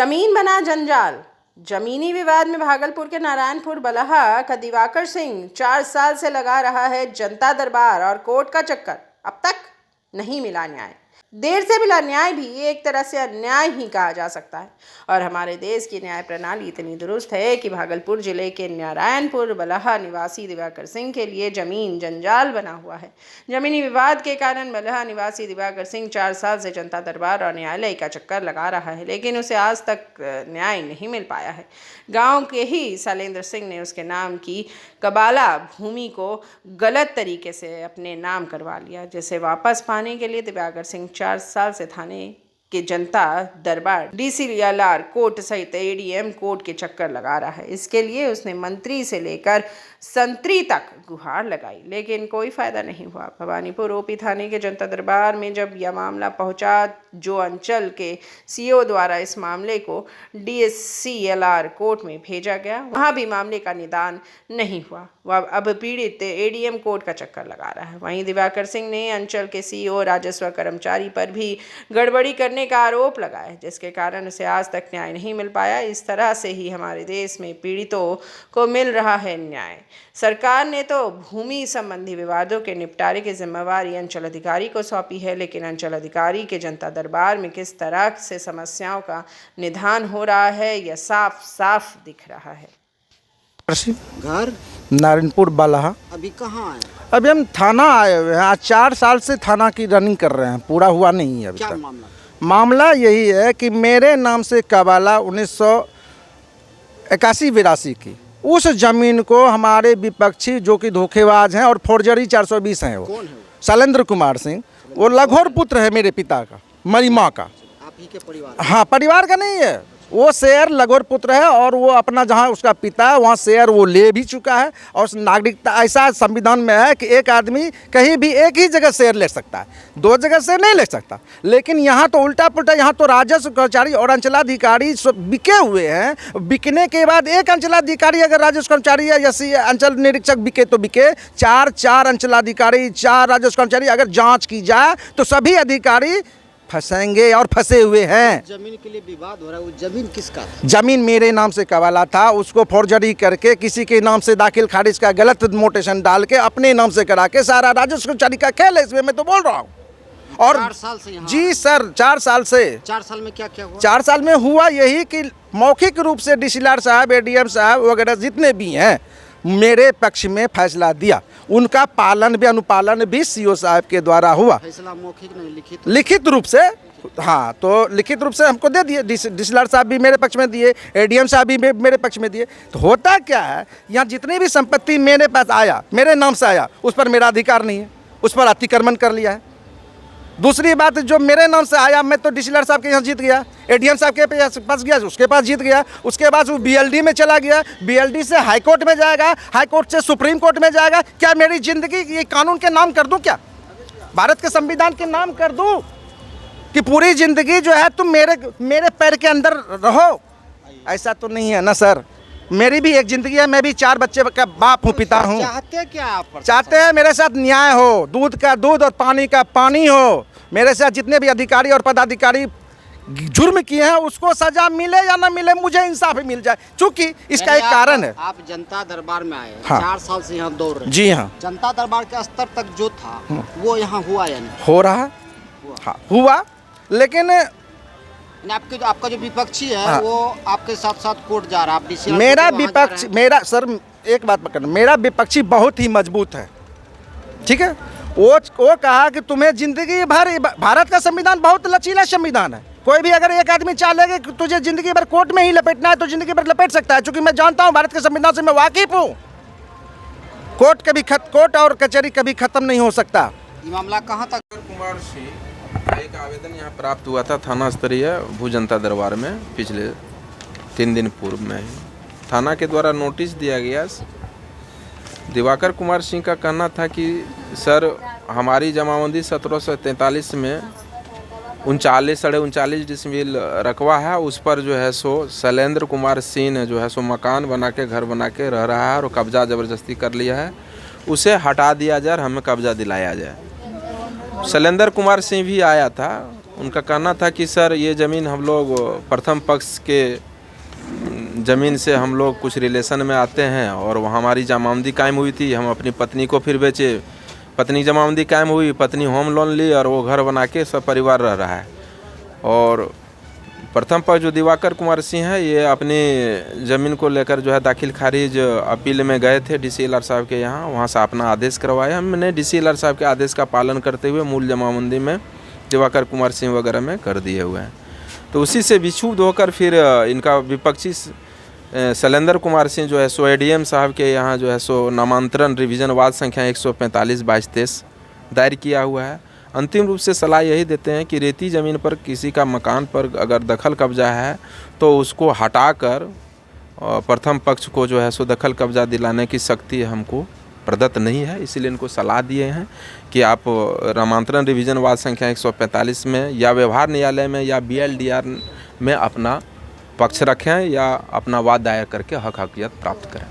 जमीन बना जंजाल। जमीनी विवाद में भागलपुर के नारायणपुर बलहा का दिवाकर सिंह 4 साल से लगा रहा है जनता दरबार और कोर्ट का चक्कर। अब तक नहीं मिला न्याय। देर से मिला न्याय भी एक तरह से अन्याय ही कहा जा सकता है। और हमारे देश की न्याय प्रणाली इतनी दुरुस्त है कि भागलपुर जिले के नारायणपुर बलहा निवासी दिवाकर सिंह के लिए जमीन जंजाल बना हुआ है। जमीनी विवाद के कारण बलहा निवासी दिवाकर सिंह 4 साल से जनता दरबार और न्यायालय का चक्कर लगा रहा है, लेकिन उसे आज तक न्याय नहीं मिल पाया है। गांव के ही शैलेंद्र सिंह ने उसके नाम की कबाला भूमि को गलत तरीके से अपने नाम करवा लिया, जिसे वापस पाने के लिए दिवाकर सिंह 4 साल से थाने के जनता दरबार, DCLR कोर्ट सहित ADM कोर्ट के चक्कर लगा रहा है। इसके लिए उसने मंत्री से लेकर संतरी तक गुहार लगाई, लेकिन कोई फायदा नहीं हुआ। भवानीपुर OP थाने के जनता दरबार में जब यह मामला पहुंचा, जो अंचल के CO द्वारा इस मामले को DCLR कोर्ट में भेजा गया, वहां भी मामले का निदान नहीं हुआ। वह अब पीड़ित ADM कोर्ट का चक्कर लगा रहा है। वहीं दिवाकर सिंह ने अंचल के CO राजस्व कर्मचारी पर भी गड़बड़ी करने का आरोप लगाया है, जिसके कारण उसे आज तक न्याय नहीं मिल पाया। इस तरह से ही हमारे देश में पीड़ितों को मिल रहा है न्याय। सरकार ने तो भूमि संबंधी विवादों के निपटारे की जिम्मेवारी अंचल अधिकारी को सौंपी है, लेकिन अंचल अधिकारी के जनता दरबार में किस तरह से समस्याओं का निदान हो रहा है, यह साफ साफ दिख रहा है। घर नारायणपुर बलहा। अभी कहाँ है? अभी हम थाना आए हुए हैं। आज 4 साल से थाना की रनिंग कर रहे हैं, पूरा हुआ नहीं है अभी क्या तक। मामला यही है कि मेरे नाम से कबाला 1981-82 की उस जमीन को हमारे विपक्षी जो कि धोखेबाज हैं और फोर्जरी 420 हैं, वो कौन है? शैलेंद्र कुमार सिंह, वो लघोर पुत्र है मेरे पिता का, मेरी माँ का। आप ही के परिवार? हाँ, परिवार का नहीं है, वो शेयर लघोर पुत्र है और वो अपना जहाँ उसका पिता है वहाँ शेयर वो ले भी चुका है। और नागरिकता ऐसा संविधान में है कि एक आदमी कहीं भी एक ही जगह शेयर ले सकता है, 2 जगह शेयर नहीं ले सकता। लेकिन यहाँ तो उल्टा पुल्टा, यहाँ तो राजस्व कर्मचारी और अंचलाधिकारी बिके हुए हैं। बिकने के बाद एक अंचलाधिकारी अगर राजस्व कर्मचारी या अंचल निरीक्षक बिके तो बिके, 4 अंचलाधिकारी 4 राजस्व कर्मचारी अगर जाँच की जाए तो सभी अधिकारी फंसेंगे और फंसे हुए हैं। जमीन के लिए विवाद हो रहा है, वो जमीन किसका था? जमीन मेरे नाम से कबाला था, उसको फोर्जरी करके किसी के नाम से दाखिल खारिज का गलत मोटेशन डाल के अपने नाम से करा के सारा राजस्व कर्मचारी का खेल है इसमें, मैं तो बोल रहा हूँ। और 4 साल से यहाँ? जी सर, 4 साल से। 4 साल में क्या क्या हुआ? 4 साल में हुआ यही कि मौखिक रूप से DCLR साहब, ADM साहब वगैरह जितने भी हैं मेरे पक्ष में फैसला दिया। उनका पालन भी अनुपालन भी CO साहब के द्वारा हुआ। फैसला मौखिक नहीं, लिखित रूप से। हाँ, तो लिखित रूप से हमको दे दिए। DCLR साहब भी मेरे पक्ष में दिए, ADM साहब भी मेरे पक्ष में दिए। तो होता क्या है, यहाँ जितनी भी संपत्ति मेरे पास आया, मेरे नाम से आया, उस पर मेरा अधिकार नहीं है, उस पर अतिक्रमण कर लिया है। दूसरी बात, जो मेरे नाम से आया, मैं तो DCLR साहब के यहाँ जीत गया, ADM साहब के पास गया, उसके पास जीत गया, उसके बाद वो BLD में चला गया, BLD से हाई कोर्ट में जाएगा, हाई कोर्ट से सुप्रीम कोर्ट में जाएगा। क्या मेरी जिंदगी ये कानून के नाम कर दूं? क्या भारत के संविधान के नाम कर दूं कि पूरी जिंदगी जो है तुम मेरे पैर के अंदर रहो? ऐसा तो नहीं है ना सर। मेरी भी एक जिंदगी है, मैं भी 4 बच्चे का बाप हूँ, पिता हूँ। चाहते क्या आप? चाहते हैं मेरे साथ न्याय हो, दूध का दूध और पानी का पानी हो। मेरे साथ जितने भी अधिकारी और पदाधिकारी जुर्म किए हैं उसको सजा मिले या ना मिले, मुझे इंसाफ मिल जाए, क्योंकि इसका एक कारण है। आप जनता दरबार में आए, हाँ। 4 साल से यहाँ दौड़ रहे। जी हाँ। जनता दरबार के स्तर तक जो था वो यहाँ हुआ या नहीं? हो रहा, हाँ हुआ, लेकिन आपका जो विपक्षी है, हाँ। वो आपके साथ साथ कोर्ट जा रहा है। मेरा विपक्ष, मेरा सर एक बात पकड़ना, मेरा विपक्षी बहुत ही मजबूत है, ठीक है। वो कहा कि तुम्हें जिंदगी भर, भारत का संविधान बहुत लचीला संविधान है, कोई भी अगर एक आदमी चाहे कि तुझे जिंदगी भर कोर्ट में ही लपेटना है तो जिंदगी भर लपेट सकता है। क्योंकि मैं जानता हूँ भारत के संविधान से मैं वाकिफ हूँ। कोर्ट और कचहरी कभी खत्म नहीं हो सकता। ये मामला कहाँ तक? कुमार सिंह का एक आवेदन यहाँ प्राप्त हुआ था थाना स्तरीय भू जनता दरबार में, पिछले 3 दिन पूर्व में ही थाना के द्वारा नोटिस दिया गया। दिवाकर कुमार सिंह का कहना था कि सर, हमारी जमाबंदी 1743 में 39.39 डिसमिल रकबा है, उस पर जो है सो शैलेंद्र कुमार सिंह ने जो है सो मकान बना के, घर बना के रह रहा है और कब्जा ज़बरदस्ती कर लिया है। उसे हटा दिया जाए और हमें कब्जा दिलाया जाए। शैलेंद्र कुमार सिंह भी आया था उनका कहना था कि सर ये ज़मीन हम लोग प्रथम पक्ष के ज़मीन से हम लोग कुछ रिलेशन में आते हैं और वहाँ हमारी जमाबंदी कायम हुई थी, हम अपनी पत्नी को फिर बेचे, पत्नी जमाबंदी कायम हुई, पत्नी होम लोन ली और वो घर बना के सब परिवार रह रहा है। और प्रथम पक्ष जो दिवाकर कुमार सिंह है, ये अपनी ज़मीन को लेकर जो है दाखिल खारिज अपील में गए थे DCLR साहब के यहाँ, वहाँ से अपना आदेश करवाया। हमने DCLR साहब के आदेश का पालन करते हुए मूल जमाबंदी में दिवाकर कुमार सिंह वगैरह में कर दिए हुए हैं। तो उसी से विक्षुब्ध होकर फिर इनका विपक्षी शैलेंद्र कुमार सिंह जो है सो ADM साहब के यहाँ जो है सो नामांतरण रिवीजन वाद संख्या 145/22-23 दायर किया हुआ है। अंतिम रूप से सलाह यही देते हैं कि रेती ज़मीन पर किसी का मकान पर अगर दखल कब्जा है तो उसको हटाकर प्रथम पक्ष को जो है सो दखल कब्जा दिलाने की शक्ति हमको प्रदत्त नहीं है। इसीलिए इनको सलाह दिए हैं कि आप नामांतरण रिवीजन वाद संख्या 145 में या व्यवहार न्यायालय में या BLDR में अपना पक्ष रखें या अपना वाद दायर करके हक हकियत प्राप्त करें।